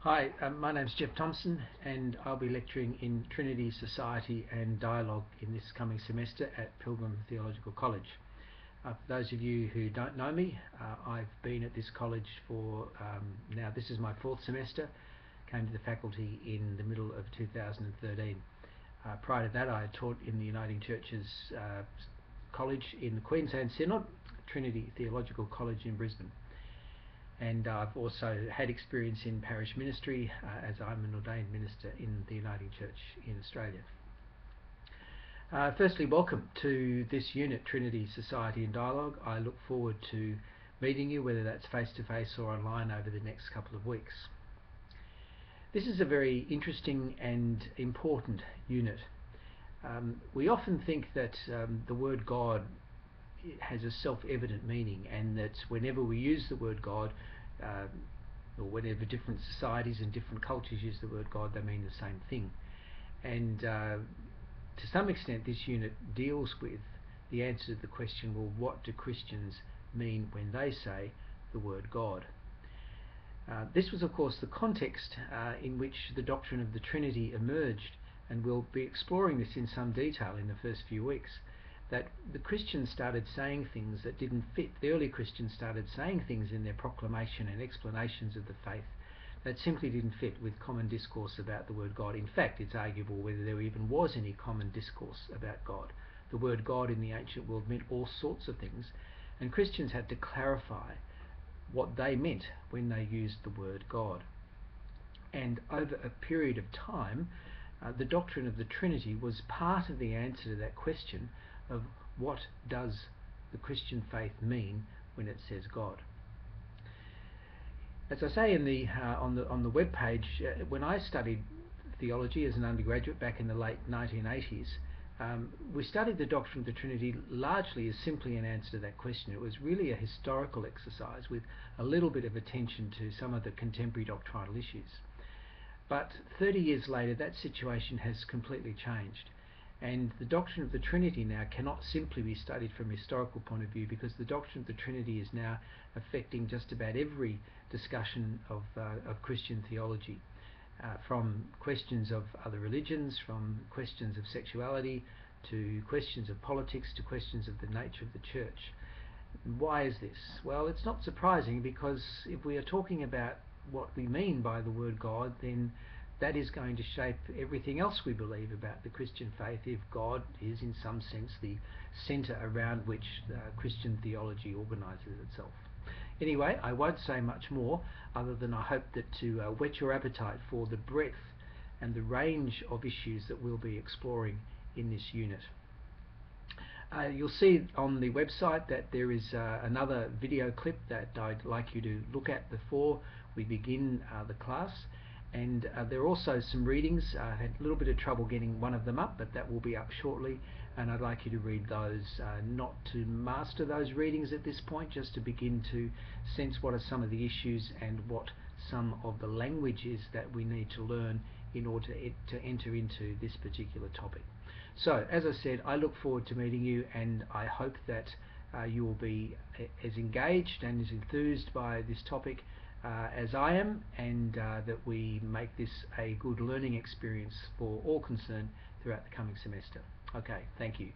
Hi, my name's Jeff Thompson and I'll be lecturing in Trinity, Society and Dialogue in this coming semester at Pilgrim Theological College. For those of you who don't know me, I've been at this college for now this is my fourth semester. Came to the faculty in the middle of 2013. Prior to that I taught in the Uniting Churches College in the Queensland Synod, Trinity Theological College in Brisbane. And I've also had experience in parish ministry as I'm an ordained minister in the Uniting Church in Australia. Firstly, welcome to this unit, Trinity, Society and Dialogue. I look forward to meeting you, whether that's face-to-face or online, over the next couple of weeks. This is a very interesting and important unit. We often think that the word God has a self-evident meaning, and that whenever we use the word God, or whenever different societies and different cultures use the word God, they mean the same thing. And to some extent this unit deals with the answer to the question, well, what do Christians mean when they say the word God? This was of course the context in which the doctrine of the Trinity emerged, and we'll be exploring this in some detail in the first few weeks. That the Christians started saying things that didn't fit. The early Christians started saying things in their proclamation and explanations of the faith that simply didn't fit with common discourse about the word God. In fact, it's arguable whether there even was any common discourse about God. The word God in the ancient world meant all sorts of things, and Christians had to clarify what they meant when they used the word God. And over a period of time, the doctrine of the Trinity was part of the answer to that question of what does the Christian faith mean when it says God. As I say in the on the web page, when I studied theology as an undergraduate back in the late 1980s, we studied the doctrine of the Trinity largely as simply an answer to that question. It was really a historical exercise with a little bit of attention to some of the contemporary doctrinal issues. But 30 years later, that situation has completely changed. And the doctrine of the Trinity now cannot simply be studied from a historical point of view, because the doctrine of the Trinity is now affecting just about every discussion of Christian theology, from questions of other religions, from questions of sexuality, to questions of politics, to questions of the nature of the church. Why is this? Well, it's not surprising, because if we are talking about what we mean by the word God, then that is going to shape everything else we believe about the Christian faith, if God is in some sense the centre around which Christian theology organises itself. Anyway, I won't say much more, other than I hope that to whet your appetite for the breadth and the range of issues that we'll be exploring in this unit. You'll see on the website that there is another video clip that I'd like you to look at before we begin the class. And there are also some readings. I had a little bit of trouble getting one of them up, but that will be up shortly, and I'd like you to read those, not to master those readings at this point, just to begin to sense what are some of the issues and what some of the language is that we need to learn in order to enter into this particular topic. So, as I said, I look forward to meeting you, and I hope that you will be as engaged and as enthused by this topic as I am, and that we make this a good learning experience for all concerned throughout the coming semester. Okay, thank you.